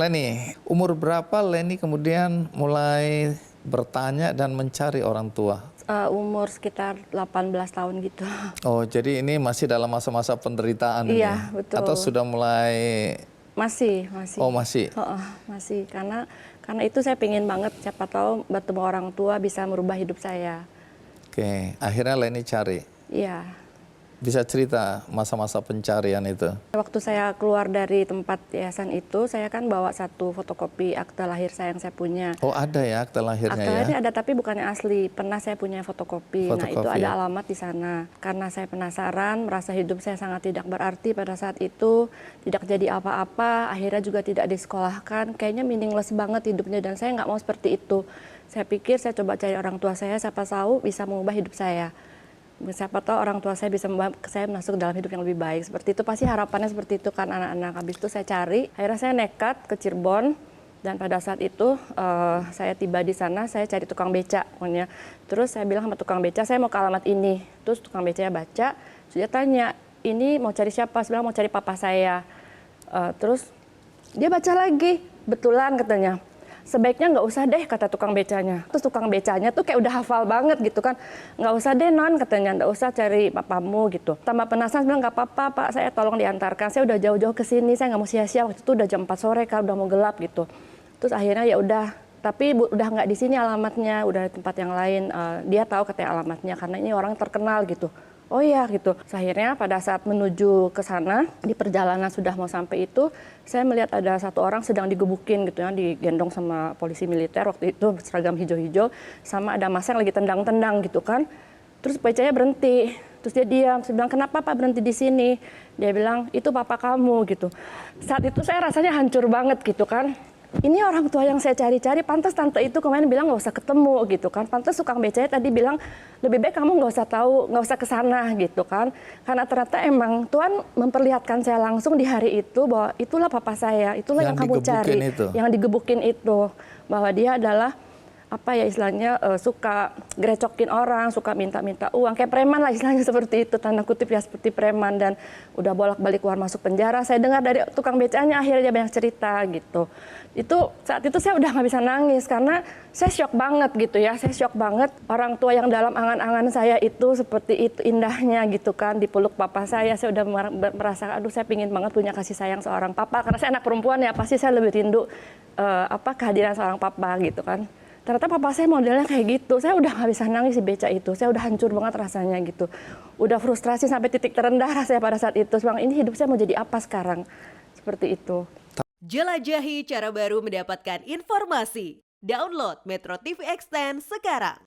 Leni, umur berapa Leni kemudian mulai bertanya dan mencari orang tua? Umur sekitar 18 tahun gitu. Oh, jadi ini masih dalam masa-masa penderitaan ini Iya, ya? betul. Atau sudah mulai... Masih. Oh, masih? Masih, karena itu saya pengen banget, siapa tahu bertemu orang tua bisa merubah hidup saya. Oke, akhirnya Leni cari. Iya. Bisa cerita masa-masa pencarian itu? Waktu saya keluar dari tempat yayasan itu, saya kan bawa satu fotokopi akte lahir saya yang saya punya. Oh, ada ya akte lahirnya Akte ya? lahirnya ada, tapi bukannya asli. Pernah saya punya fotokopi. Nah, itu ada alamat di sana. Karena saya penasaran, merasa hidup saya sangat tidak berarti pada saat itu, tidak jadi apa-apa, akhirnya juga tidak disekolahkan. Kayaknya meaningless banget hidupnya, dan saya nggak mau seperti itu. Saya pikir saya coba cari orang tua saya, siapa tahu bisa mengubah hidup saya. Siapa tahu orang tua saya bisa membawa saya masuk dalam hidup yang lebih baik. Seperti itu, pasti harapannya seperti itu kan anak-anak. Habis itu saya cari, akhirnya saya nekat ke Cirebon. Dan pada saat itu saya tiba di sana, saya cari tukang beca pokoknya. Terus saya bilang sama tukang beca, saya mau ke alamat ini. Terus tukang becanya baca, dia tanya, ini mau cari siapa? Saya bilang mau cari papa saya. Terus dia baca lagi, betulan katanya. Sebaiknya nggak usah deh, kata tukang becanya. Terus tukang becanya tuh kayak udah hafal banget gitu kan. Nggak usah deh non, katanya, nggak usah cari papamu gitu. Tambah penasaran, bilang nggak apa-apa pak, saya tolong diantarkan. Saya udah jauh-jauh ke sini, saya nggak mau sia-sia. Waktu itu udah jam 4 sore kan, udah mau gelap gitu. Terus akhirnya ya udah, tapi udah nggak di sini alamatnya, udah di tempat yang lain. Dia tahu katanya alamatnya, karena ini orang terkenal gitu. Oh iya gitu. Akhirnya pada saat menuju ke sana, di perjalanan sudah mau sampai itu, saya melihat ada satu orang sedang digebukin gitu ya, digendong sama polisi militer waktu itu, seragam hijau-hijau, sama ada masa yang lagi tendang-tendang gitu kan. Terus becanya berhenti, terus dia diam. Saya bilang, kenapa pak berhenti di sini? Dia bilang, itu papa kamu gitu. Saat itu saya rasanya hancur banget gitu kan. Ini orang tua yang saya cari-cari, pantas tante itu kemarin bilang nggak usah ketemu gitu kan. Pantas tukang becanya tadi bilang lebih baik kamu nggak usah tahu, nggak usah kesana gitu kan. Karena ternyata emang Tuhan memperlihatkan saya langsung di hari itu bahwa itulah papa saya, itulah yang kamu cari, yang digebukin itu, bahwa dia adalah apa ya istilahnya, suka grecokin orang, suka minta-minta uang, kayak preman lah istilahnya seperti itu, tanda kutip ya seperti preman, dan udah bolak-balik keluar masuk penjara. Saya dengar dari tukang becanya akhirnya dia banyak cerita gitu. Itu saat itu saya udah nggak bisa nangis karena saya syok banget gitu ya, saya syok banget. Orang tua yang dalam angan-angan saya itu seperti itu indahnya gitu kan, dipeluk papa saya udah merasa aduh saya pingin banget punya kasih sayang seorang papa, karena saya anak perempuan ya, pasti saya lebih rindu kehadiran seorang papa gitu kan. Ternyata papa saya modelnya kayak gitu. Saya udah nggak bisa nangis di beca itu. Saya udah hancur banget rasanya gitu. Udah frustrasi sampai titik terendah rasanya pada saat itu. Bang, ini hidup saya mau jadi apa sekarang? Seperti itu. Jelajahi cara baru mendapatkan informasi. Download Metro TV Extend sekarang.